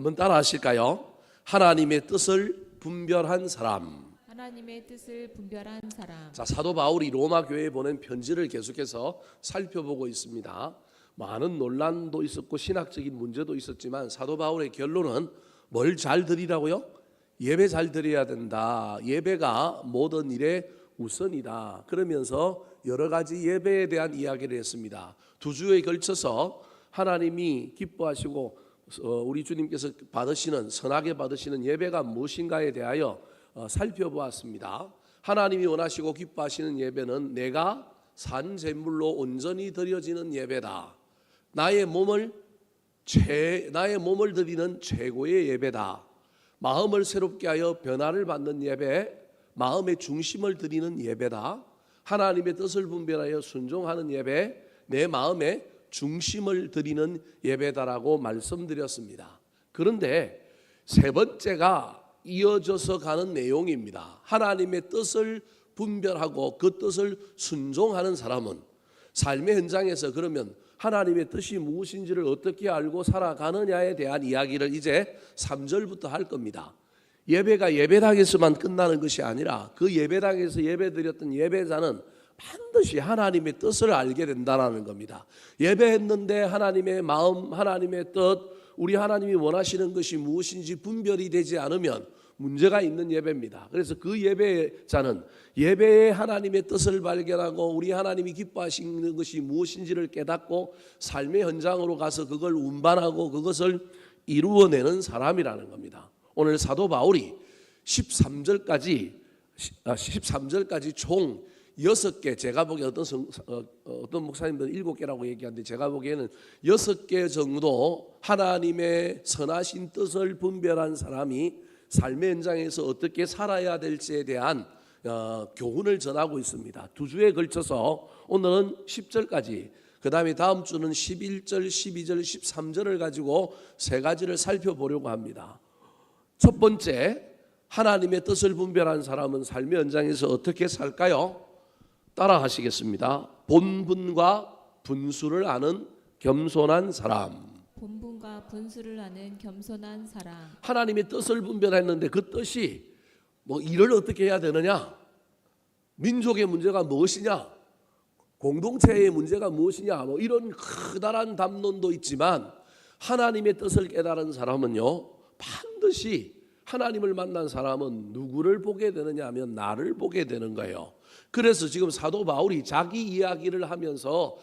한번 따라 하실까요? 하나님의 뜻을 분별한 사람. 하나님의 뜻을 분별한 사람. 자, 사도 바울이 로마 교회에 보낸 편지를 계속해서 살펴보고 있습니다. 많은 논란도 있었고 신학적인 문제도 있었지만 사도 바울의 결론은 뭘 잘 드리라고요? 예배 잘 드려야 된다. 예배가 모든 일의 우선이다. 그러면서 여러 가지 예배에 대한 이야기를 했습니다. 두 주에 걸쳐서 하나님이 기뻐하시고 우리 주님께서 받으시는 선하게 받으시는 예배가 무엇인가에 대하여 살펴보았습니다. 하나님이 원하시고 기뻐하시는 예배는 내가 산 제물로 온전히 드려지는 예배다. 나의 몸을 드리는 최고의 예배다. 마음을 새롭게 하여 변화를 받는 예배, 마음의 중심을 드리는 예배다. 하나님의 뜻을 분별하여 순종하는 예배, 내 마음의 중심을 드리는 예배다라고 말씀드렸습니다. 그런데 세 번째가 이어져서 가는 내용입니다. 하나님의 뜻을 분별하고 그 뜻을 순종하는 사람은 삶의 현장에서 그러면 하나님의 뜻이 무엇인지를 어떻게 알고 살아가느냐에 대한 이야기를 이제 3절부터 할 겁니다. 예배가 예배당에서만 끝나는 것이 아니라 그 예배당에서 예배드렸던 예배자는 반드시 하나님의 뜻을 알게 된다는 겁니다. 예배했는데 하나님의 마음, 하나님의 뜻, 우리 하나님이 원하시는 것이 무엇인지 분별이 되지 않으면 문제가 있는 예배입니다. 그래서 그 예배자는 예배에 하나님의 뜻을 발견하고 우리 하나님이 기뻐하시는 것이 무엇인지를 깨닫고 삶의 현장으로 가서 그걸 운반하고 그것을 이루어내는 사람이라는 겁니다. 오늘 사도 바울이 13절까지 총 6개, 제가 보기에 어떤 목사님들은 7개라고 얘기하는데 제가 보기에는 6개 정도 하나님의 선하신 뜻을 분별한 사람이 삶의 현장에서 어떻게 살아야 될지에 대한 교훈을 전하고 있습니다. 두 주에 걸쳐서 오늘은 10절까지, 그 다음에 다음 주는 11절, 12절, 13절을 가지고 세 가지를 살펴보려고 합니다. 첫 번째, 하나님의 뜻을 분별한 사람은 삶의 현장에서 어떻게 살까요? 따라 하시겠습니다. 본분과 분수를 아는 겸손한 사람. 본분과 분수를 아는 겸손한 사람. 하나님의 뜻을 분별했는데 그 뜻이 일을 어떻게 해야 되느냐, 민족의 문제가 무엇이냐, 공동체의 문제가 무엇이냐, 이런 커다란 담론도 있지만 하나님의 뜻을 깨달은 사람은요, 반드시 하나님을 만난 사람은 누구를 보게 되느냐 하면 나를 보게 되는 거예요. 그래서 지금 사도 바울이 자기 이야기를 하면서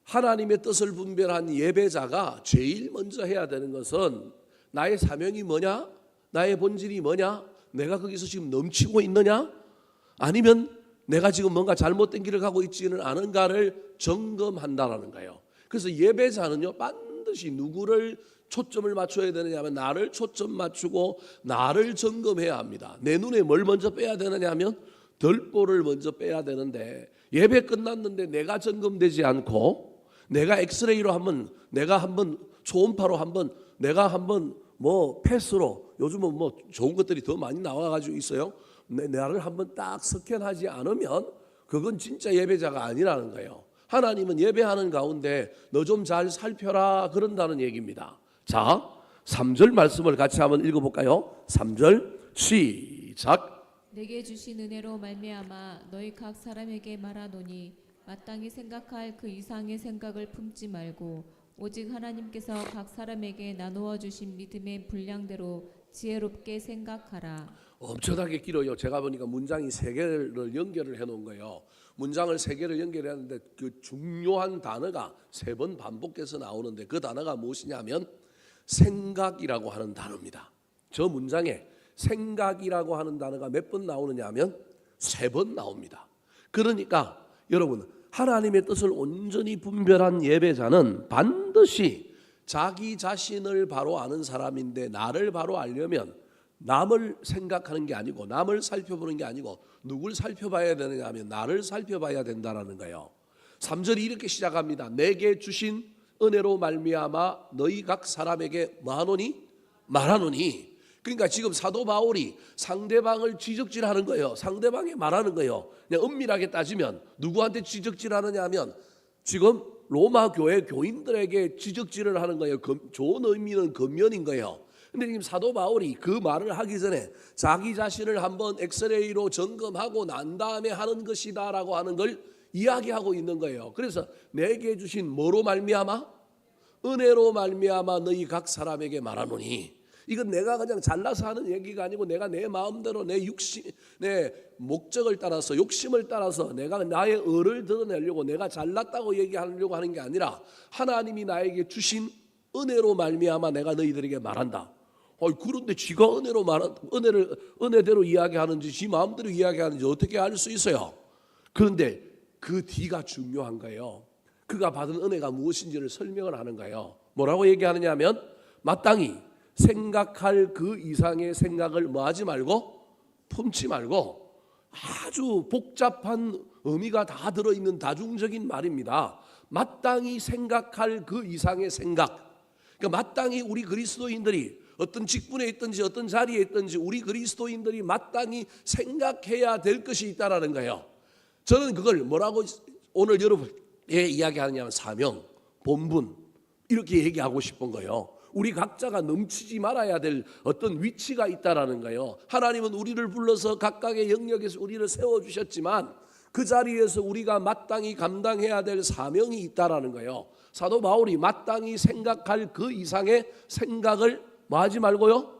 하나님의 뜻을 분별한 예배자가 제일 먼저 해야 되는 것은 나의 사명이 뭐냐, 나의 본질이 뭐냐, 내가 거기서 지금 넘치고 있느냐, 아니면 내가 지금 뭔가 잘못된 길을 가고 있지는 않은가를 점검한다라는 거예요. 그래서 예배자는요, 반드시 누구를 초점을 맞춰야 되느냐 하면 나를 초점 맞추고 나를 점검해야 합니다. 내 눈에 뭘 먼저 빼야 되느냐 하면 덜보를 먼저 빼야 되는데, 예배 끝났는데 내가 점검되지 않고 내가 엑스레이로 내가 한번 초음파로 내가 한번 패스로, 요즘은 좋은 것들이 더 많이 나와가지고 있어요. 나를 한번 딱 스캔하지 않으면 그건 진짜 예배자가 아니라는 거예요. 하나님은 예배하는 가운데 너 좀 잘 살펴라 그런다는 얘기입니다. 자, 3절 말씀을 같이 한번 읽어볼까요? 3절 시작. 내게 주신 은혜로 말미암아 너희 각 사람에게 말하노니 마땅히 생각할 그 이상의 생각을 품지 말고 오직 하나님께서 각 사람에게 나누어 주신 믿음의 분량대로 지혜롭게 생각하라. 엄청나게 길어요. 제가 보니까 문장이 3개를 연결을 해놓은 거예요. 문장을 3개를 연결했는데 그 중요한 단어가 3번 반복해서 나오는데 그 단어가 무엇이냐면 생각이라고 하는 단어입니다. 저 문장에 생각이라고 하는 단어가 몇 번 나오느냐 하면 3번 나옵니다. 그러니까 여러분, 하나님의 뜻을 온전히 분별한 예배자는 반드시 자기 자신을 바로 아는 사람인데, 나를 바로 알려면 남을 생각하는 게 아니고 남을 살펴보는 게 아니고 누굴 살펴봐야 되느냐 하면 나를 살펴봐야 된다는 거예요. 3절이 이렇게 시작합니다. 내게 주신 은혜로 말미암아 너희 각 사람에게 말하노니. 그러니까 지금 사도 바울이 상대방을 지적질하는 거예요. 상대방에 말하는 거예요. 그냥 엄밀하게 따지면 누구한테 지적질하느냐 하면 지금 로마 교회 교인들에게 지적질을 하는 거예요. 좋은 의미는 겉면인 거예요. 근데 지금 사도 바울이 그 말을 하기 전에 자기 자신을 한번 엑스레이로 점검하고 난 다음에 하는 것이다라고 하는 걸 이야기하고 있는 거예요. 그래서 내게 주신 뭐로 말미암아? 은혜로 말미암아 너희 각 사람에게 말하노니. 이건 내가 그냥 잘나서 하는 얘기가 아니고 내가 내 마음대로 내 육신, 내 목적을 따라서 욕심을 따라서 내가 나의 의를 드러내려고 내가 잘났다고 얘기하려고 하는 게 아니라 하나님이 나에게 주신 은혜로 말미암아 내가 너희들에게 말한다. 그런데 지가 은혜대로 이야기하는지 지 마음대로 이야기하는지 어떻게 알 수 있어요? 그런데 그 뒤가 중요한 거예요. 그가 받은 은혜가 무엇인지를 설명을 하는 거예요. 뭐라고 얘기하느냐 하면 마땅히 생각할 그 이상의 생각을 뭐하지 말고 품지 말고, 아주 복잡한 의미가 다 들어있는 다중적인 말입니다. 마땅히 생각할 그 이상의 생각. 그러니까 마땅히 우리 그리스도인들이 어떤 직분에 있든지 어떤 자리에 있든지 우리 그리스도인들이 마땅히 생각해야 될 것이 있다라는 거예요. 저는 그걸 뭐라고 오늘 여러분에 이야기하느냐면 사명, 본분 이렇게 얘기하고 싶은 거예요. 우리 각자가 넘치지 말아야 될 어떤 위치가 있다라는 거예요. 하나님은 우리를 불러서 각각의 영역에서 우리를 세워주셨지만 그 자리에서 우리가 마땅히 감당해야 될 사명이 있다라는 거예요. 사도 바울이 마땅히 생각할 그 이상의 생각을 뭐하지 말고요?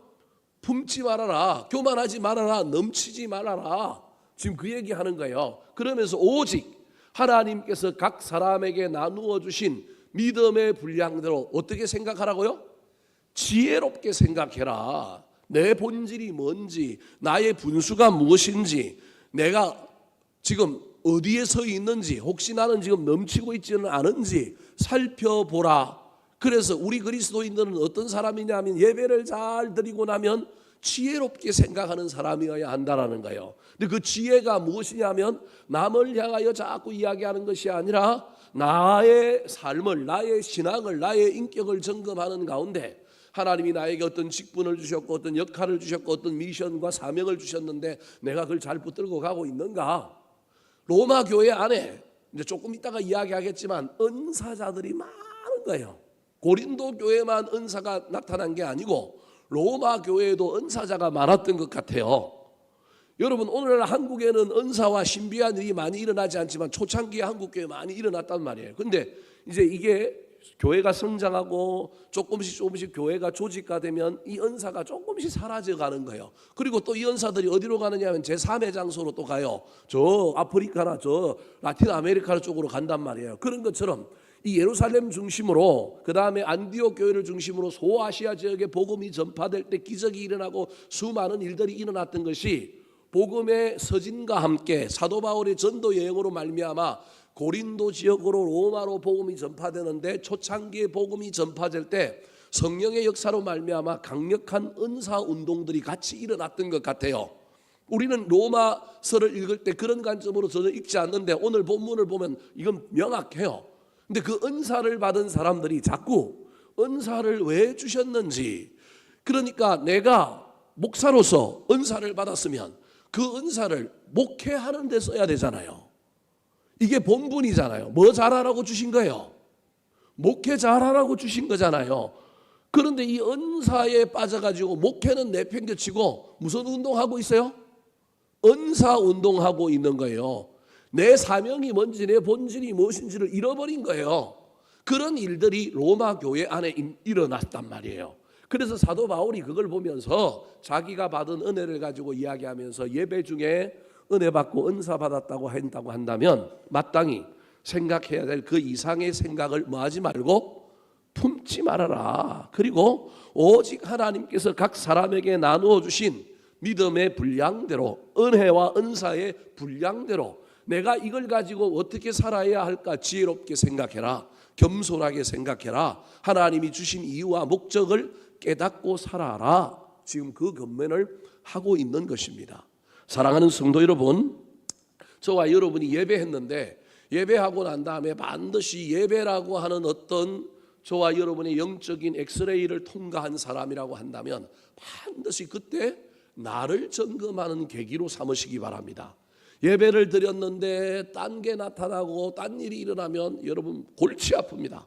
품지 말아라, 교만하지 말아라, 넘치지 말아라. 지금 그 얘기하는 거예요. 그러면서 오직 하나님께서 각 사람에게 나누어 주신 믿음의 분량대로 어떻게 생각하라고요? 지혜롭게 생각해라. 내 본질이 뭔지, 나의 분수가 무엇인지, 내가 지금 어디에 서 있는지, 혹시 나는 지금 넘치고 있지는 않은지 살펴보라. 그래서 우리 그리스도인들은 어떤 사람이냐면 예배를 잘 드리고 나면 지혜롭게 생각하는 사람이어야 한다라는 거예요. 근데 그 지혜가 무엇이냐면 남을 향하여 자꾸 이야기하는 것이 아니라 나의 삶을, 나의 신앙을, 나의 인격을 점검하는 가운데 하나님이 나에게 어떤 직분을 주셨고 어떤 역할을 주셨고 어떤 미션과 사명을 주셨는데 내가 그걸 잘 붙들고 가고 있는가? 로마 교회 안에 이제 조금 이따가 이야기하겠지만 은사자들이 많은 거예요. 고린도 교회만 은사가 나타난 게 아니고 로마 교회에도 은사자가 많았던 것 같아요. 여러분 오늘날 한국에는 은사와 신비한 일이 많이 일어나지 않지만 초창기에 한국 교회 많이 일어났단 말이에요. 근데 이제 이게 교회가 성장하고 조금씩 교회가 조직화되면 이 은사가 조금씩 사라져가는 거예요. 그리고 또 이 은사들이 어디로 가느냐면 제3의 장소로 또 가요. 저 아프리카나 저 라틴 아메리카 쪽으로 간단 말이에요. 그런 것처럼 이 예루살렘 중심으로 그 다음에 안디옥 교회를 중심으로 소아시아 지역에 복음이 전파될 때 기적이 일어나고 수많은 일들이 일어났던 것이 복음의 서진과 함께 사도 바울의 전도 여행으로 말미암아 고린도 지역으로 로마로 복음이 전파되는데 초창기에 복음이 전파될 때 성령의 역사로 말미암아 강력한 은사 운동들이 같이 일어났던 것 같아요. 우리는 로마서를 읽을 때 그런 관점으로 전혀 읽지 않는데 오늘 본문을 보면 이건 명확해요. 근데 그 은사를 받은 사람들이 자꾸 은사를 왜 주셨는지, 그러니까 내가 목사로서 은사를 받았으면 그 은사를 목회하는 데 써야 되잖아요. 이게 본분이잖아요. 뭐 잘하라고 주신 거예요? 목회 잘하라고 주신 거잖아요. 그런데 이 은사에 빠져가지고 목회는 내팽개치고 무슨 운동하고 있어요? 은사 운동하고 있는 거예요. 내 사명이 뭔지 내 본질이 무엇인지를 잃어버린 거예요. 그런 일들이 로마 교회 안에 일어났단 말이에요. 그래서 사도 바울이 그걸 보면서 자기가 받은 은혜를 가지고 이야기하면서 예배 중에 은혜 받고 은사 받았다고 한다면 마땅히 생각해야 될 그 이상의 생각을 뭐하지 말고 품지 말아라. 그리고 오직 하나님께서 각 사람에게 나누어 주신 믿음의 분량대로, 은혜와 은사의 분량대로 내가 이걸 가지고 어떻게 살아야 할까 지혜롭게 생각해라. 겸손하게 생각해라. 하나님이 주신 이유와 목적을 깨닫고 살아라. 지금 그 권면을 하고 있는 것입니다. 사랑하는 성도 여러분, 저와 여러분이 예배했는데 예배하고 난 다음에 반드시 예배라고 하는 어떤 저와 여러분의 영적인 엑스레이를 통과한 사람이라고 한다면 반드시 그때 나를 점검하는 계기로 삼으시기 바랍니다. 예배를 드렸는데 딴 게 나타나고 딴 일이 일어나면 여러분 골치 아픕니다.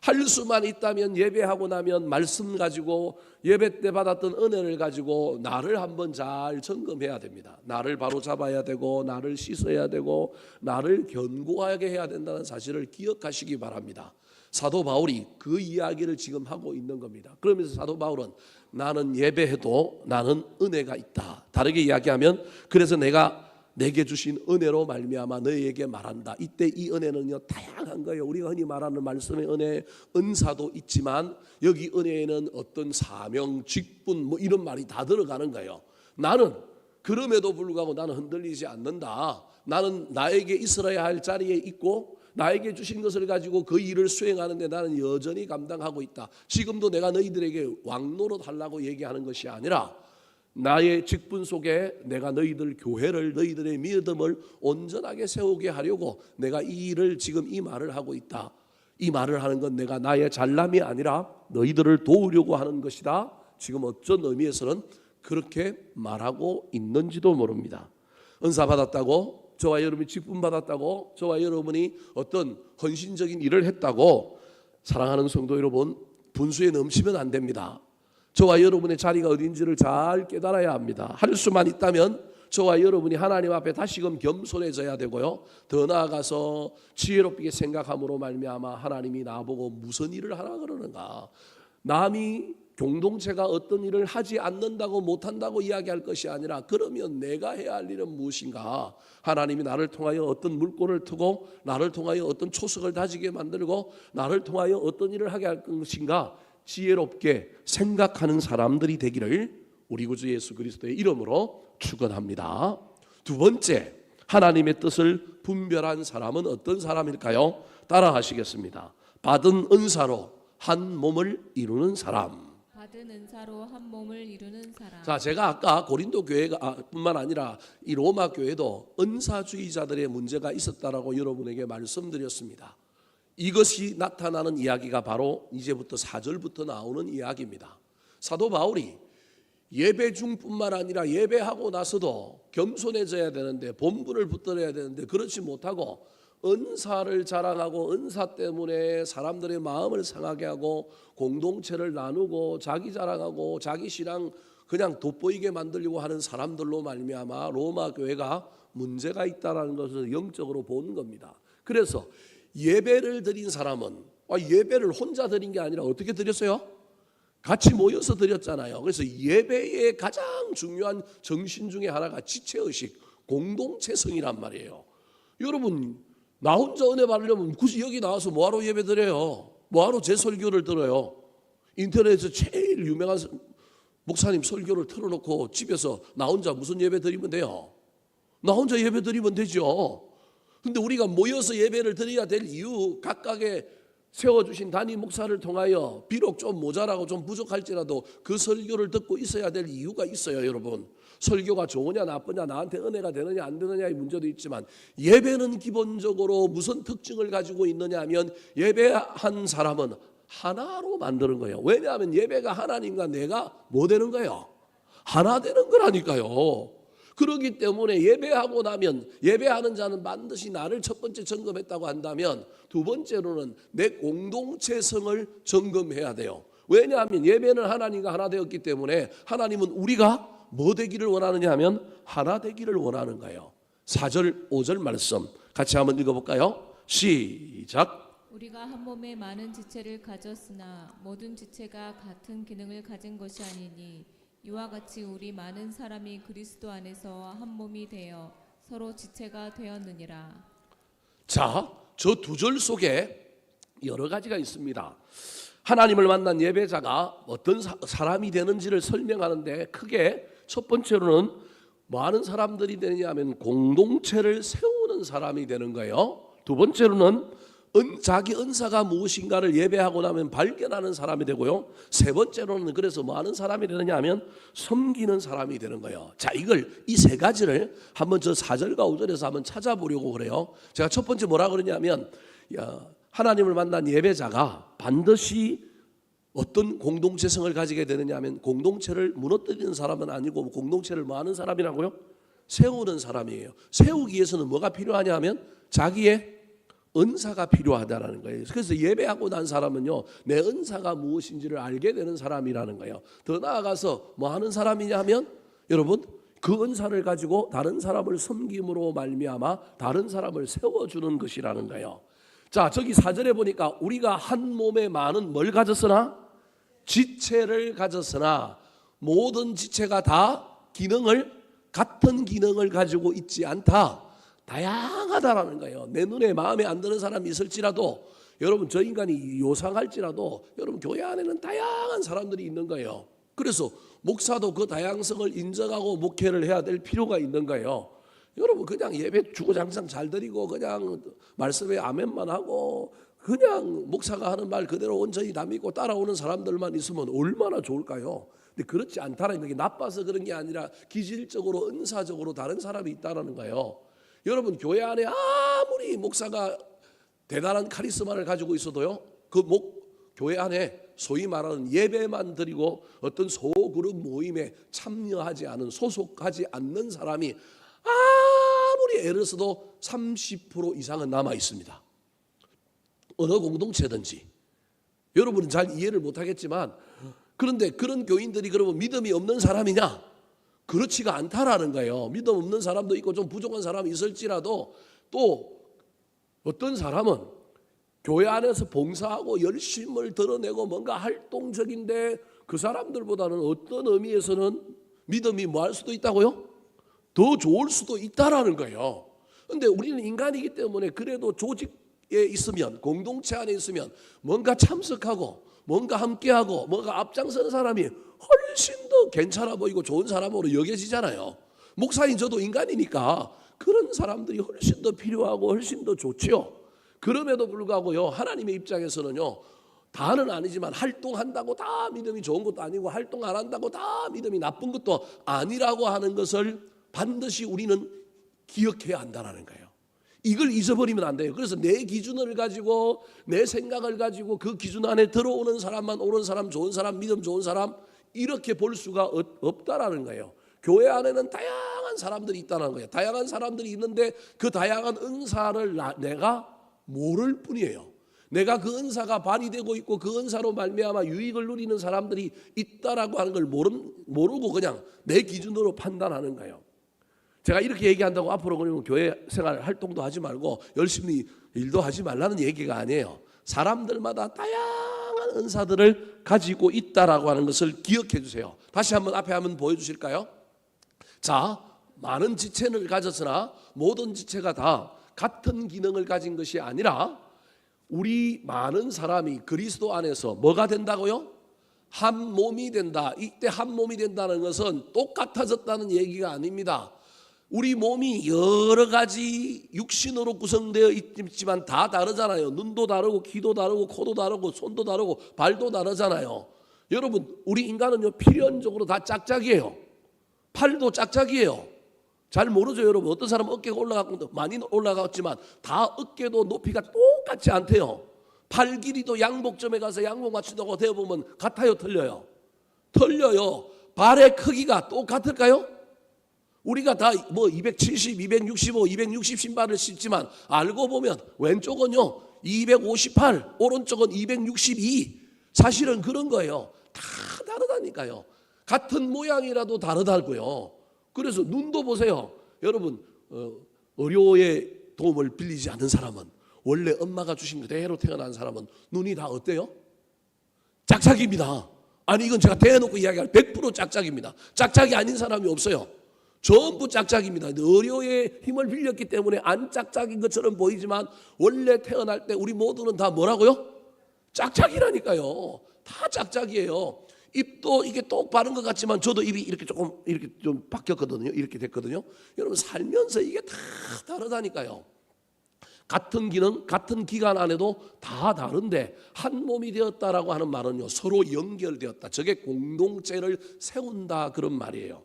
할 수만 있다면 예배하고 나면 말씀 가지고 예배 때 받았던 은혜를 가지고 나를 한번 잘 점검해야 됩니다. 나를 바로 잡아야 되고 나를 씻어야 되고 나를 견고하게 해야 된다는 사실을 기억하시기 바랍니다. 사도 바울이 그 이야기를 지금 하고 있는 겁니다. 그러면서 사도 바울은 나는 예배해도 나는 은혜가 있다. 다르게 이야기하면 그래서 내게 주신 은혜로 말미암아 너희에게 말한다. 이때 이 은혜는요 다양한 거예요. 우리가 흔히 말하는 말씀의 은혜, 은사도 있지만 여기 은혜에는 어떤 사명, 직분 뭐 이런 말이 다 들어가는 거예요. 나는 그럼에도 불구하고 나는 흔들리지 않는다. 나는 나에게 있어야 할 자리에 있고 나에게 주신 것을 가지고 그 일을 수행하는데 나는 여전히 감당하고 있다. 지금도 내가 너희들에게 왕노릇 하려고 얘기하는 것이 아니라 나의 직분 속에 내가 너희들 교회를 너희들의 믿음을 온전하게 세우게 하려고 내가 이 일을 지금 이 말을 하고 있다. 이 말을 하는 건 내가 나의 잘남이 아니라 너희들을 도우려고 하는 것이다. 지금 어쩐 의미에서는 그렇게 말하고 있는지도 모릅니다. 은사 받았다고 저와 여러분이 직분 받았다고 저와 여러분이 어떤 헌신적인 일을 했다고 사랑하는 성도 여러분 분수에 넘치면 안 됩니다. 저와 여러분의 자리가 어딘지를 잘 깨달아야 합니다. 할 수만 있다면 저와 여러분이 하나님 앞에 다시금 겸손해져야 되고요. 더 나아가서 지혜롭게 생각함으로 말미암아 하나님이 나보고 무슨 일을 하라 그러는가. 남이 공동체가 어떤 일을 하지 않는다고 못한다고 이야기할 것이 아니라 그러면 내가 해야 할 일은 무엇인가. 하나님이 나를 통하여 어떤 물꼬를 트고 나를 통하여 어떤 초석을 다지게 만들고 나를 통하여 어떤 일을 하게 할 것인가. 지혜롭게 생각하는 사람들이 되기를 우리 구주 예수 그리스도의 이름으로 축원합니다. 두 번째, 하나님의 뜻을 분별한 사람은 어떤 사람일까요? 따라 하시겠습니다. 받은 은사로 한 몸을 이루는 사람. 받은 은사로 한 몸을 이루는 사람. 자, 제가 아까 고린도 교회가 뿐만 아니라 이 로마 교회도 은사주의자들의 문제가 있었다라고 여러분에게 말씀드렸습니다. 이것이 나타나는 이야기가 바로 이제부터 4절부터 나오는 이야기입니다. 사도 바울이 예배 중뿐만 아니라 예배하고 나서도 겸손해져야 되는데 본분을 붙들어야 되는데 그렇지 못하고 은사를 자랑하고 은사 때문에 사람들의 마음을 상하게 하고 공동체를 나누고 자기 자랑하고 자기 신앙 그냥 돋보이게 만들려고 하는 사람들로 말미암아 로마 교회가 문제가 있다는 것을 영적으로 보는 겁니다. 그래서 예배를 드린 사람은 예배를 혼자 드린 게 아니라 어떻게 드렸어요? 같이 모여서 드렸잖아요. 그래서 예배의 가장 중요한 정신 중에 하나가 지체의식, 공동체성이란 말이에요. 여러분 나 혼자 은혜 받으려면 굳이 여기 나와서 뭐하러 예배 드려요? 뭐하러 제 설교를 들어요? 인터넷에서 제일 유명한 목사님 설교를 틀어놓고 집에서 나 혼자 무슨 예배 드리면 돼요? 나 혼자 예배 드리면 되죠. 근데 우리가 모여서 예배를 드려야 될 이유, 각각의 세워주신 담임 목사를 통하여 비록 좀 모자라고 좀 부족할지라도 그 설교를 듣고 있어야 될 이유가 있어요. 여러분 설교가 좋으냐 나쁘냐 나한테 은혜가 되느냐 안 되느냐의 문제도 있지만 예배는 기본적으로 무슨 특징을 가지고 있느냐 하면 예배한 사람은 하나로 만드는 거예요. 왜냐하면 예배가 하나님과 내가 뭐 되는 거예요? 하나 되는 거라니까요. 그렇기 때문에 예배하고 나면 예배하는 자는 반드시 나를 첫 번째 점검했다고 한다면 두 번째로는 내 공동체성을 점검해야 돼요. 왜냐하면 예배는 하나님과 하나 되었기 때문에 하나님은 우리가 뭐 되기를 원하느냐 하면 하나 되기를 원하는 거예요. 4절 5절 말씀 같이 한번 읽어볼까요? 시작. 우리가 한 몸에 많은 지체를 가졌으나 모든 지체가 같은 기능을 가진 것이 아니니 이와 같이 우리 많은 사람이 그리스도 안에서 한 몸이 되어 서로 지체가 되었느니라. 자, 저 두 절 속에 여러 가지가 있습니다. 하나님을 만난 예배자가 어떤 사람이 되는지를 설명하는데 크게 첫 번째로는 많은 사람들이 되느냐 하면 공동체를 세우는 사람이 되는 거예요. 두 번째로는 자기 은사가 무엇인가를 예배하고 나면 발견하는 사람이 되고요. 세 번째로는 그래서 뭐 하는 사람이 되느냐 하면 섬기는 사람이 되는 거예요. 자, 이 세 가지를 한번 저 4절과 5절에서 한번 찾아보려고 그래요. 제가 첫 번째 뭐라 그러냐면 하나님을 만난 예배자가 반드시 어떤 공동체성을 가지게 되느냐 하면 공동체를 무너뜨리는 사람은 아니고 공동체를 뭐 하는 사람이라고요? 세우는 사람이에요. 세우기 위해서는 뭐가 필요하냐 하면 자기의 은사가 필요하다라는 거예요. 그래서 예배하고 난 사람은요, 내 은사가 무엇인지를 알게 되는 사람이라는 거예요. 더 나아가서 뭐 하는 사람이냐 하면 여러분 그 은사를 가지고 다른 사람을 섬김으로 말미암아 다른 사람을 세워주는 것이라는 거예요. 자, 저기 4절에 보니까 우리가 한 몸에 많은 뭘 가졌으나 지체를 가졌으나 모든 지체가 다 같은 기능을 가지고 있지 않다. 다양하다라는 거예요. 내 눈에 마음에 안 드는 사람이 있을지라도 여러분 저 인간이 요상할지라도 여러분 교회 안에는 다양한 사람들이 있는 거예요. 그래서 목사도 그 다양성을 인정하고 목회를 해야 될 필요가 있는 거예요. 여러분 그냥 예배 주구장창 잘 드리고 그냥 말씀에 아멘만 하고 그냥 목사가 하는 말 그대로 온전히 다 믿고 따라오는 사람들만 있으면 얼마나 좋을까요? 근데 그렇지 않다는 게 나빠서 그런 게 아니라 기질적으로 은사적으로 다른 사람이 있다는 거예요. 여러분 교회 안에 아무리 목사가 대단한 카리스마를 가지고 있어도요, 교회 안에 소위 말하는 예배만 드리고 어떤 소그룹 모임에 참여하지 않은 소속하지 않는 사람이 아무리 애를 써도 30% 이상은 남아 있습니다. 어느 공동체든지 여러분은 잘 이해를 못하겠지만 그런데 그런 교인들이 그러면 믿음이 없는 사람이냐? 그렇지가 않다라는 거예요. 믿음 없는 사람도 있고 좀 부족한 사람이 있을지라도 또 어떤 사람은 교회 안에서 봉사하고 열심을 드러내고 뭔가 활동적인데 그 사람들보다는 어떤 의미에서는 믿음이 뭐 할 수도 있다고요? 더 좋을 수도 있다라는 거예요. 그런데 우리는 인간이기 때문에 그래도 조직에 있으면 공동체 안에 있으면 뭔가 참석하고 뭔가 함께하고 뭔가 앞장서는 사람이 훨씬 더 괜찮아 보이고 좋은 사람으로 여겨지잖아요. 목사인 저도 인간이니까 그런 사람들이 훨씬 더 필요하고 훨씬 더 좋지요. 그럼에도 불구하고요, 하나님의 입장에서는요, 다는 아니지만 활동한다고 다 믿음이 좋은 것도 아니고 활동 안 한다고 다 믿음이 나쁜 것도 아니라고 하는 것을 반드시 우리는 기억해야 한다는 거예요. 이걸 잊어버리면 안 돼요. 그래서 내 기준을 가지고 내 생각을 가지고 그 기준 안에 들어오는 사람만 옳은 사람, 좋은 사람, 믿음 좋은 사람 이렇게 볼 수가 없다라는 거예요. 교회 안에는 다양한 사람들이 있다는 거예요. 다양한 사람들이 있는데 그 다양한 은사를 내가 모를 뿐이에요. 내가 그 은사가 발휘되고 있고 그 은사로 말미암아 유익을 누리는 사람들이 있다라고 하는 걸 모르고 그냥 내 기준으로 판단하는 거예요. 제가 이렇게 얘기한다고 앞으로 그러면 교회 생활 활동도 하지 말고 열심히 일도 하지 말라는 얘기가 아니에요. 사람들마다 다양한 은사들을 가지고 있다라고 하는 것을 기억해 주세요. 다시 한번 앞에 한번 보여주실까요? 자, 많은 지체를 가졌으나 모든 지체가 다 같은 기능을 가진 것이 아니라 우리 많은 사람이 그리스도 안에서 뭐가 된다고요? 한 몸이 된다. 이때 한 몸이 된다는 것은 똑같아졌다는 얘기가 아닙니다. 우리 몸이 여러 가지 육신으로 구성되어 있지만 다 다르잖아요. 눈도 다르고 귀도 다르고 코도 다르고 손도 다르고 발도 다르잖아요. 여러분 우리 인간은요 필연적으로 다 짝짝이에요. 팔도 짝짝이에요. 잘 모르죠 여러분. 어떤 사람은 어깨가 올라갔고 많이 올라갔지만 다 어깨도 높이가 똑같지 않대요. 팔 길이도 양복점에 가서 양복 맞춘다고 대어보면 같아요 틀려요? 틀려요. 발의 크기가 똑같을까요? 우리가 다 뭐 270, 265, 260 신발을 신지만 알고 보면 왼쪽은요 258, 오른쪽은 262. 사실은 그런 거예요. 다 다르다니까요. 같은 모양이라도 다르다고요. 그래서 눈도 보세요. 여러분 의료의 도움을 빌리지 않는 사람은 원래 엄마가 주신 그대로 태어난 사람은 눈이 다 어때요? 짝짝입니다. 아니 이건 제가 대놓고 이야기할 100% 짝짝입니다. 짝짝이 아닌 사람이 없어요. 전부 짝짝입니다. 의료의 힘을 빌렸기 때문에 안 짝짝인 것처럼 보이지만 원래 태어날 때 우리 모두는 다 뭐라고요? 짝짝이라니까요. 다 짝짝이에요. 입도 이게 똑 바른 것 같지만 저도 입이 이렇게 조금 이렇게 좀 바뀌었거든요. 이렇게 됐거든요. 여러분 살면서 이게 다 다르다니까요. 같은 기능, 같은 기간 안에도 다 다른데 한 몸이 되었다라고 하는 말은요. 서로 연결되었다. 저게 공동체를 세운다 그런 말이에요.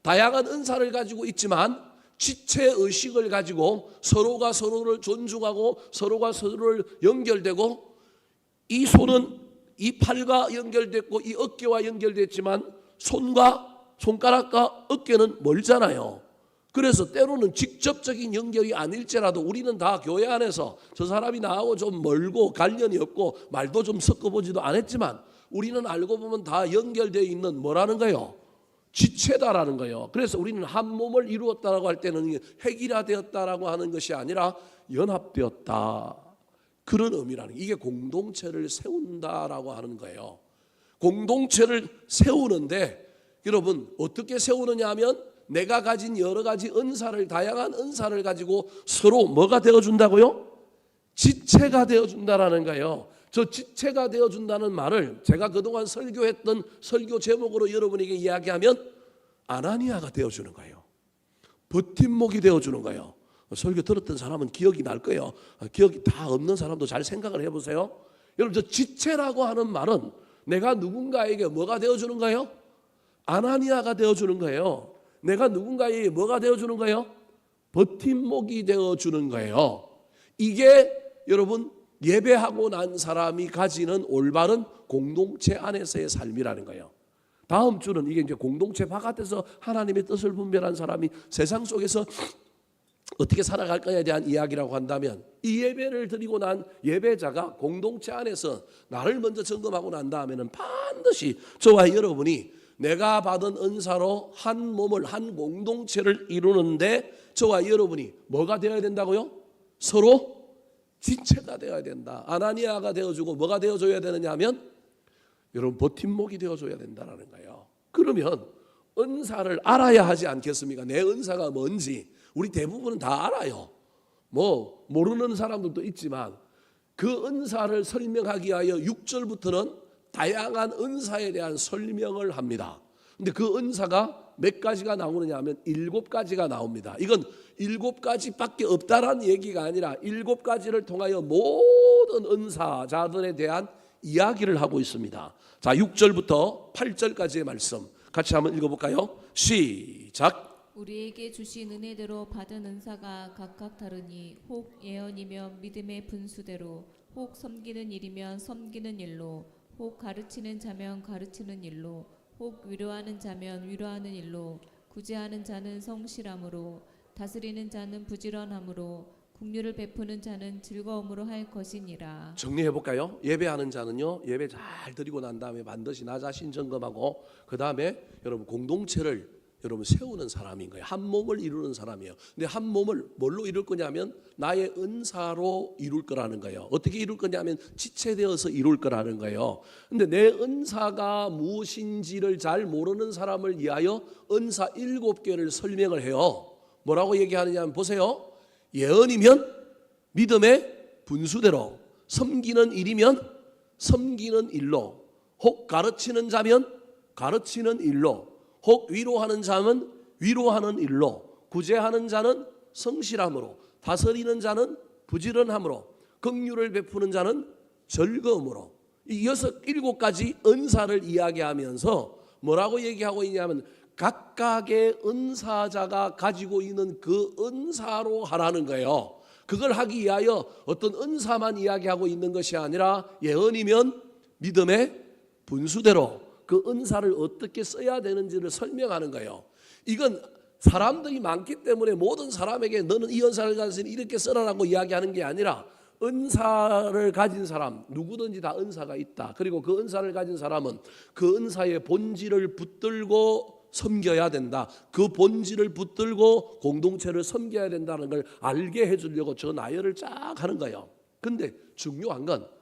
다양한 은사를 가지고 있지만 지체 의식을 가지고 서로가 서로를 존중하고 서로가 서로를 연결되고 이 손은 이 팔과 연결됐고 이 어깨와 연결됐지만 손과 손가락과 어깨는 멀잖아요. 그래서 때로는 직접적인 연결이 아닐지라도 우리는 다 교회 안에서 저 사람이 나하고 좀 멀고 관련이 없고 말도 좀 섞어보지도 않았지만 우리는 알고 보면 다 연결되어 있는 뭐라는 거예요? 지체다라는 거예요. 그래서 우리는 한 몸을 이루었다라고 할 때는 획일화되었다라고 하는 것이 아니라 연합되었다. 그런 의미라는 거예요. 이게 공동체를 세운다라고 하는 거예요. 공동체를 세우는데 여러분 어떻게 세우느냐 하면 내가 가진 여러 가지 은사를 다양한 은사를 가지고 서로 뭐가 되어준다고요? 지체가 되어준다라는 거예요. 저 지체가 되어준다는 말을 제가 그동안 설교했던 설교 제목으로 여러분에게 이야기하면 아나니아가 되어주는 거예요. 버팀목이 되어주는 거예요. 설교 들었던 사람은 기억이 날 거예요. 기억이 다 없는 사람도 잘 생각을 해보세요. 여러분 저 지체라고 하는 말은 내가 누군가에게 뭐가 되어주는 거예요? 아나니아가 되어주는 거예요. 내가 누군가에게 뭐가 되어주는 거예요? 버팀목이 되어주는 거예요. 이게 여러분 예배하고 난 사람이 가지는 올바른 공동체 안에서의 삶이라는 거예요. 다음 주는 이게 이제 공동체 바깥에서 하나님의 뜻을 분별한 사람이 세상 속에서 어떻게 살아갈 거냐에 대한 이야기라고 한다면 이 예배를 드리고 난 예배자가 공동체 안에서 나를 먼저 점검하고 난 다음에는 반드시 저와 여러분이 내가 받은 은사로 한 몸을 한 공동체를 이루는데 저와 여러분이 뭐가 되어야 된다고요? 서로 지체가 되어야 된다. 아나니아가 되어주고 뭐가 되어줘야 되느냐 하면 여러분 버팀목이 되어줘야 된다는 거예요. 그러면 은사를 알아야 하지 않겠습니까? 내 은사가 뭔지 우리 대부분은 다 알아요. 뭐 모르는 사람들도 있지만 그 은사를 설명하기 위하여 6절부터는 다양한 은사에 대한 설명을 합니다. 근데 그 은사가 몇 가지가 나오느냐 하면 7가지가 나옵니다. 이건 7가지밖에 없다라는 얘기가 아니라 7가지를 통하여 모든 은사자들에 대한 이야기를 하고 있습니다. 자, 6절부터 8절까지의 말씀 같이 한번 읽어볼까요? 시작. 우리에게 주신 은혜대로 받은 은사가 각각 다르니 혹 예언이면 믿음의 분수대로 혹 섬기는 일이면 섬기는 일로 혹 가르치는 자면 가르치는 일로 혹 위로하는 자면 위로하는 일로 구제하는 자는 성실함으로 다스리는 자는 부지런함으로 긍휼을 베푸는 자는 즐거움으로 할 것이니라. 정리해 볼까요? 예배하는 자는요, 예배 잘 드리고 난 다음에 반드시 나 자신 점검하고 그 다음에 여러분 공동체를 여러분 세우는 사람인 거예요. 한 몸을 이루는 사람이에요. 근데 한 몸을 뭘로 이룰 거냐면 나의 은사로 이룰 거라는 거예요. 어떻게 이룰 거냐면 지체되어서 이룰 거라는 거예요. 근데 내 은사가 무엇인지를 잘 모르는 사람을 위하여 은사 7개를 설명을 해요. 뭐라고 얘기하느냐 하면 보세요. 예언이면 믿음의 분수대로, 섬기는 일이면 섬기는 일로, 혹 가르치는 자면 가르치는 일로, 혹 위로하는 자는 위로하는 일로, 구제하는 자는 성실함으로, 다스리는 자는 부지런함으로, 긍휼을 베푸는 자는 즐거움으로. 이 7가지 은사를 이야기하면서 뭐라고 얘기하고 있냐면 각각의 은사자가 가지고 있는 그 은사로 하라는 거예요. 그걸 하기 위하여 어떤 은사만 이야기하고 있는 것이 아니라 예언이면 믿음의 분수대로 그 은사를 어떻게 써야 되는지를 설명하는 거예요. 이건 사람들이 많기 때문에 모든 사람에게 너는 이 은사를 가지고 이렇게 써라라고 이야기하는 게 아니라 은사를 가진 사람 누구든지 다 은사가 있다. 그리고 그 은사를 가진 사람은 그 은사의 본질을 붙들고 섬겨야 된다. 그 본질을 붙들고 공동체를 섬겨야 된다는 걸 알게 해주려고 저 나열을 쫙 하는 거예요. 근데 중요한 건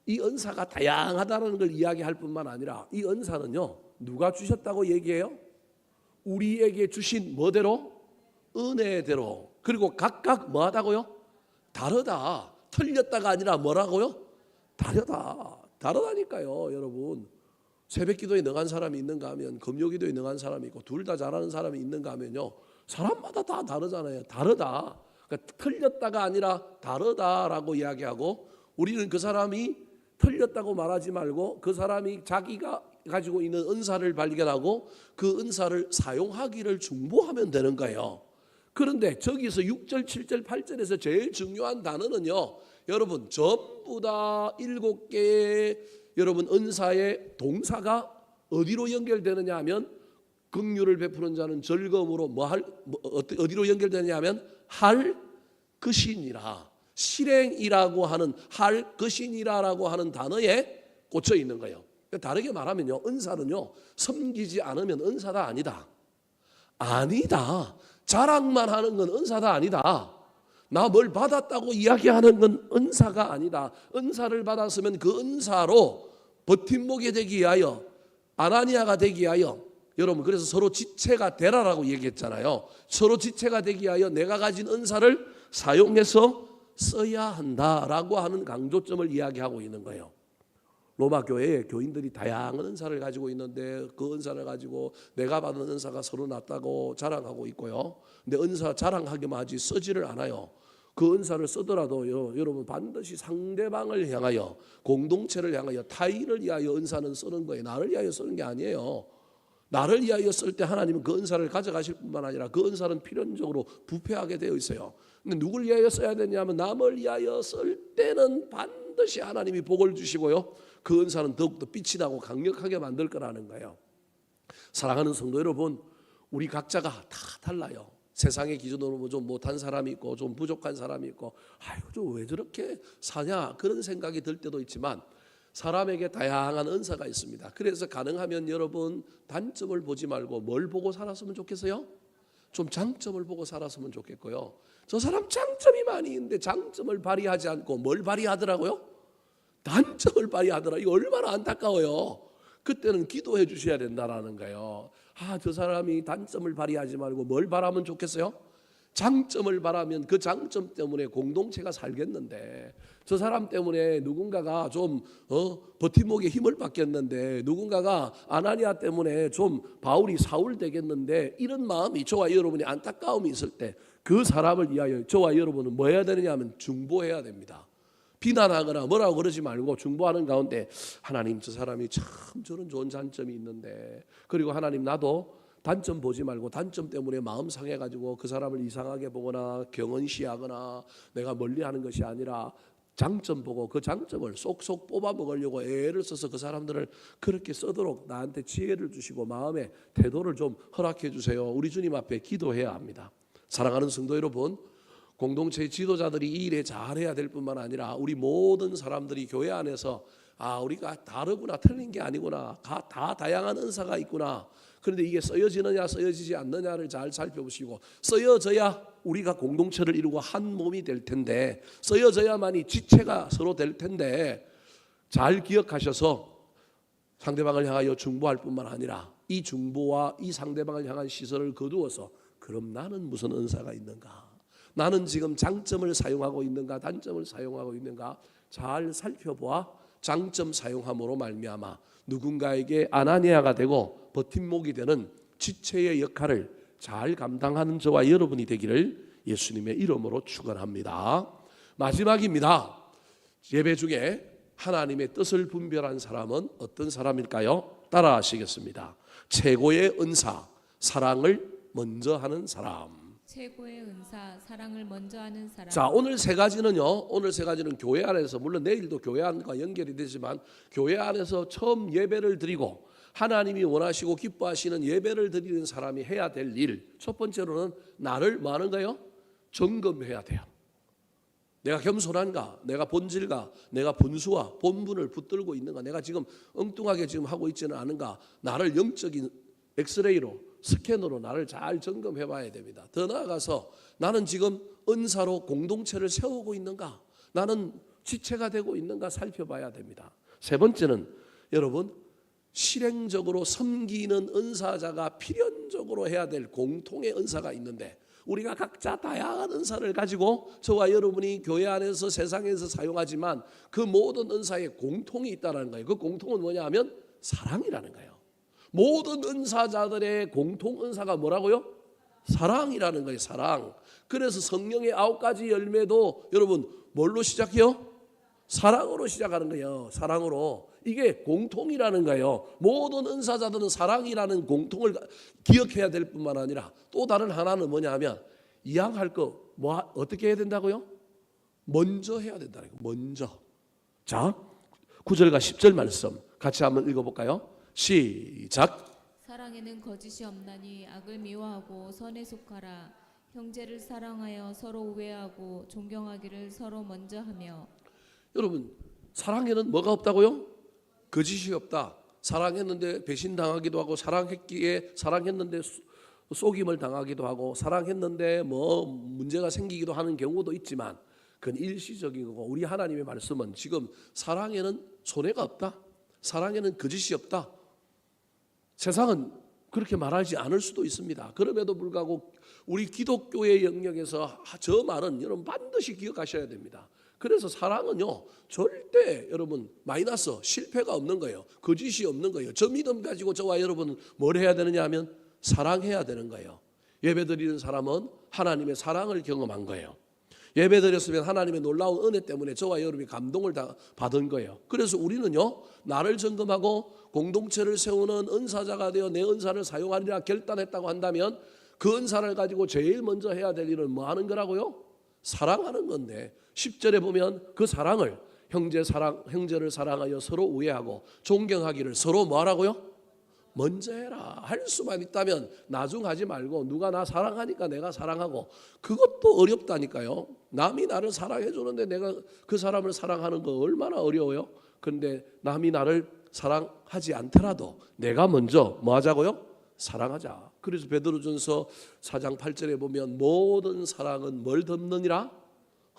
이 은사가 다양하다는 걸 이야기할 뿐만 아니라 이 은사는요 누가 주셨다고 얘기해요? 우리에게 주신 뭐대로? 은혜대로. 그리고 각각 뭐하다고요? 다르다. 틀렸다가 아니라 뭐라고요? 다르다니까요 여러분. 새벽기도에 능한 사람이 있는가 하면 금요기도에 능한 사람이 있고 둘 다 잘하는 사람이 있는가 하면요 사람마다 다 다르잖아요. 다르다. 그러니까 틀렸다가 아니라 다르다라고 이야기하고 우리는 그 사람이 틀렸다고 말하지 말고 그 사람이 자기가 가지고 있는 은사를 발견하고 그 은사를 사용하기를 중보하면 되는 거예요. 그런데 저기서 6절, 7절, 8절에서 제일 중요한 단어는요 여러분 전부 다 7개의 여러분 은사의 동사가 어디로 연결되느냐 하면 긍휼을 베푸는 자는 즐거움으로 어디로 연결되냐면 할 것이니라. 실행이라고 하는 할 것이니라라고 하는 단어에 꽂혀 있는 거예요. 다르게 말하면요, 은사는요, 섬기지 않으면 은사다 아니다. 아니다. 자랑만 하는 건 은사다 아니다. 나 뭘 받았다고 이야기하는 건 은사가 아니다. 은사를 받았으면 그 은사로 버팀목이 되기 위하여, 아나니아가 되기 위하여, 여러분 그래서 서로 지체가 되라라고 얘기했잖아요. 서로 지체가 되기 위하여 내가 가진 은사를 사용해서 써야 한다라고 하는 강조점을 이야기하고 있는 거예요. 로마 교회에 교인들이 다양한 은사를 가지고 있는데 그 은사를 가지고 내가 받은 은사가 서로 낫다고 자랑하고 있고요. 근데 은사 자랑하기만 하지 쓰지를 않아요. 그 은사를 쓰더라도 여러분 반드시 상대방을 향하여, 공동체를 향하여, 타인을 위하여 은사는 쓰는 거예요. 나를 위하여 쓰는 게 아니에요. 나를 위하여 쓸 때 하나님은 그 은사를 가져가실 뿐만 아니라 그 은사는 필연적으로 부패하게 되어 있어요. 근데 누굴 위하여 써야 되냐면 남을 위하여 쓸 때는 반드시 하나님이 복을 주시고요. 그 은사는 더욱더 빛이 나고 강력하게 만들 거라는 거예요. 사랑하는 성도 여러분, 우리 각자가 다 달라요. 세상의 기준으로 좀 못한 사람이 있고 좀 부족한 사람이 있고, 아이고 좀 왜 저렇게 사냐 그런 생각이 들 때도 있지만 사람에게 다양한 은사가 있습니다. 그래서 가능하면 여러분 단점을 보지 말고 뭘 보고 살았으면 좋겠어요? 좀 장점을 보고 살았으면 좋겠고요. 저 사람 장점이 많이 있는데 장점을 발휘하지 않고 뭘 발휘하더라고요? 단점을 발휘하더라. 이거 얼마나 안타까워요. 그때는 기도해 주셔야 된다라는 거예요. 저 사람이 단점을 발휘하지 말고 뭘 바라면 좋겠어요? 장점을 바라면 그 장점 때문에 공동체가 살겠는데, 저 사람 때문에 누군가가 좀 버팀목에 힘을 받겠는데, 누군가가 아나니아 때문에 좀 바울이 사울 되겠는데, 이런 마음이 저와 여러분이 안타까움이 있을 때 그 사람을 위하여 저와 여러분은 뭐 해야 되느냐 하면 중보해야 됩니다. 비난하거나 뭐라고 그러지 말고 중보하는 가운데, 하나님 저 사람이 참 저런 좋은 장점이 있는데, 그리고 하나님 나도 단점 보지 말고 단점 때문에 마음 상해가지고 그 사람을 이상하게 보거나 경은시하거나 내가 멀리하는 것이 아니라 장점 보고 그 장점을 쏙쏙 뽑아 먹으려고 애를 써서 그 사람들을 그렇게 쓰도록 나한테 지혜를 주시고 마음의 태도를 좀 허락해 주세요. 우리 주님 앞에 기도해야 합니다. 사랑하는 성도 여러분, 공동체의 지도자들이 이 일에 잘해야 될 뿐만 아니라 우리 모든 사람들이 교회 안에서 우리가 다르구나, 틀린 게 아니구나, 다 다양한 은사가 있구나. 그런데 이게 쓰여지느냐 쓰여지지 않느냐를 잘 살펴보시고, 쓰여져야 우리가 공동체를 이루고 한 몸이 될 텐데, 쓰여져야만이 지체가 서로 될 텐데, 잘 기억하셔서 상대방을 향하여 중보할 뿐만 아니라 이 중보와 이 상대방을 향한 시선을 거두어서, 그럼 나는 무슨 은사가 있는가, 나는 지금 장점을 사용하고 있는가 단점을 사용하고 있는가 잘 살펴보아 장점 사용함으로 말미암아 누군가에게 아나니아가 되고 버팀목이 되는 지체의 역할을 잘 감당하는 저와 여러분이 되기를 예수님의 이름으로 축원합니다. 마지막입니다. 예배 중에 하나님의 뜻을 분별한 사람은 어떤 사람일까요? 따라 하시겠습니다. 최고의 은사, 사랑을 먼저 하는 사람. 최고의 은사, 사랑을 먼저 하는 사람. 자, 오늘 세 가지는요. 교회 안에서, 물론 내일도 교회 안과 연결이 되지만 교회 안에서 처음 예배를 드리고 하나님이 원하시고 기뻐하시는 예배를 드리는 사람이 해야 될 일. 첫 번째로는 나를 뭐 하는 거예요? 점검해야 돼요. 내가 겸손한가? 내가 본질과 내가 분수와 본분을 붙들고 있는가? 내가 지금 엉뚱하게 지금 하고 있지는 않은가? 나를 영적인 엑스레이로, 스캔으로 나를 잘 점검해 봐야 됩니다. 더 나아가서 나는 지금 은사로 공동체를 세우고 있는가, 나는 지체가 되고 있는가 살펴봐야 됩니다. 세 번째는 여러분, 실행적으로 섬기는 은사자가 필연적으로 해야 될 공통의 은사가 있는데, 우리가 각자 다양한 은사를 가지고 저와 여러분이 교회 안에서 세상에서 사용하지만 그 모든 은사에 공통이 있다는 거예요. 그 공통은 뭐냐 하면 사랑이라는 거예요. 모든 은사자들의 공통 은사가 뭐라고요? 사랑이라는 거예요. 사랑. 그래서 성령의 9가지 열매도 여러분 뭘로 시작해요? 사랑으로 시작하는 거예요. 사랑으로. 이게 공통이라는 거예요. 모든 은사자들은 사랑이라는 공통을 기억해야 될 뿐만 아니라 또 다른 하나는 뭐냐 하면 이양할 거 어떻게 해야 된다고요? 먼저 해야 된다는 거예요. 먼저. 자, 9절과 10절 말씀 같이 한번 읽어볼까요? 시작. 사랑에는 거짓이 없나니 악을 미워하고 선에 속하라. 형제를 사랑하여 서로 우애하고 존경하기를 서로 먼저 하며. 여러분, 사랑에는 뭐가 없다고요? 거짓이 없다. 사랑했는데 배신당하기도 하고, 사랑했기에 사랑했는데 속임을 당하기도 하고, 사랑했는데 뭐 문제가 생기기도 하는 경우도 있지만 그건 일시적인 거고, 우리 하나님의 말씀은 지금 사랑에는 손해가 없다. 사랑에는 거짓이 없다. 세상은 그렇게 말하지 않을 수도 있습니다. 그럼에도 불구하고 우리 기독교의 영역에서 저 말은 여러분 반드시 기억하셔야 됩니다. 그래서 사랑은요, 절대 여러분 마이너스, 실패가 없는 거예요. 거짓이 없는 거예요. 저 믿음 가지고 저와 여러분은 뭘 해야 되느냐 하면 사랑해야 되는 거예요. 예배드리는 사람은 하나님의 사랑을 경험한 거예요. 예배드렸으면 하나님의 놀라운 은혜 때문에 저와 여러분이 감동을 다 받은 거예요. 그래서 우리는요, 나를 점검하고 공동체를 세우는 은사자가 되어 내 은사를 사용하리라 결단했다고 한다면 그 은사를 가지고 제일 먼저 해야 될 일은 뭐 하는 거라고요? 사랑하는 건데, 10절에 보면 그 사랑을 형제를 사랑하여 서로 우애하고 존경하기를 서로 뭐 하라고요? 먼저 해라. 할 수만 있다면 나중 하지 말고, 누가 나 사랑하니까 내가 사랑하고, 그것도 어렵다니까요. 남이 나를 사랑해 주는데 내가 그 사람을 사랑하는 거 얼마나 어려워요. 그런데 남이 나를 사랑하지 않더라도 내가 먼저 뭐 하자고요? 사랑하자. 그래서 베드로전서 4장 8절에 보면 모든 사랑은 뭘 덮느니라?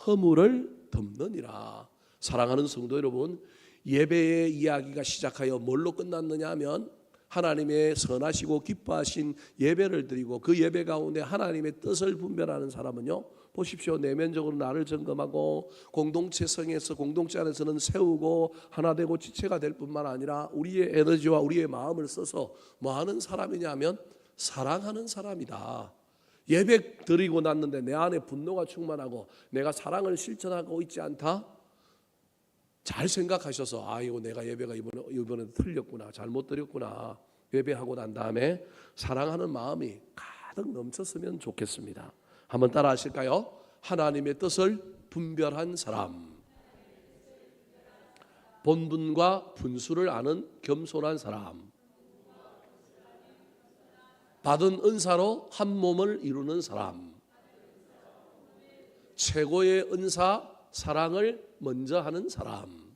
허물을 덮느니라. 사랑하는 성도 여러분, 예배의 이야기가 시작하여 뭘로 끝났느냐 하면 하나님의 선하시고 기뻐하신 예배를 드리고, 그 예배 가운데 하나님의 뜻을 분별하는 사람은요, 보십시오. 내면적으로 나를 점검하고 공동체성에서, 공동체 안에서는 세우고 하나 되고 지체가 될 뿐만 아니라 우리의 에너지와 우리의 마음을 써서 뭐 하는 사람이냐면 사랑하는 사람이다. 예배 드리고 났는데 내 안에 분노가 충만하고 내가 사랑을 실천하고 있지 않다? 잘 생각하셔서, 이거 내가 예배가 이번에 틀렸구나, 잘못 드렸구나. 예배하고 난 다음에 사랑하는 마음이 가득 넘쳤으면 좋겠습니다. 한번 따라 하실까요? 하나님의 뜻을 분별한 사람, 본분과 분수를 아는 겸손한 사람, 받은 은사로 한 몸을 이루는 사람, 최고의 은사 사랑을 먼저 하는 사람.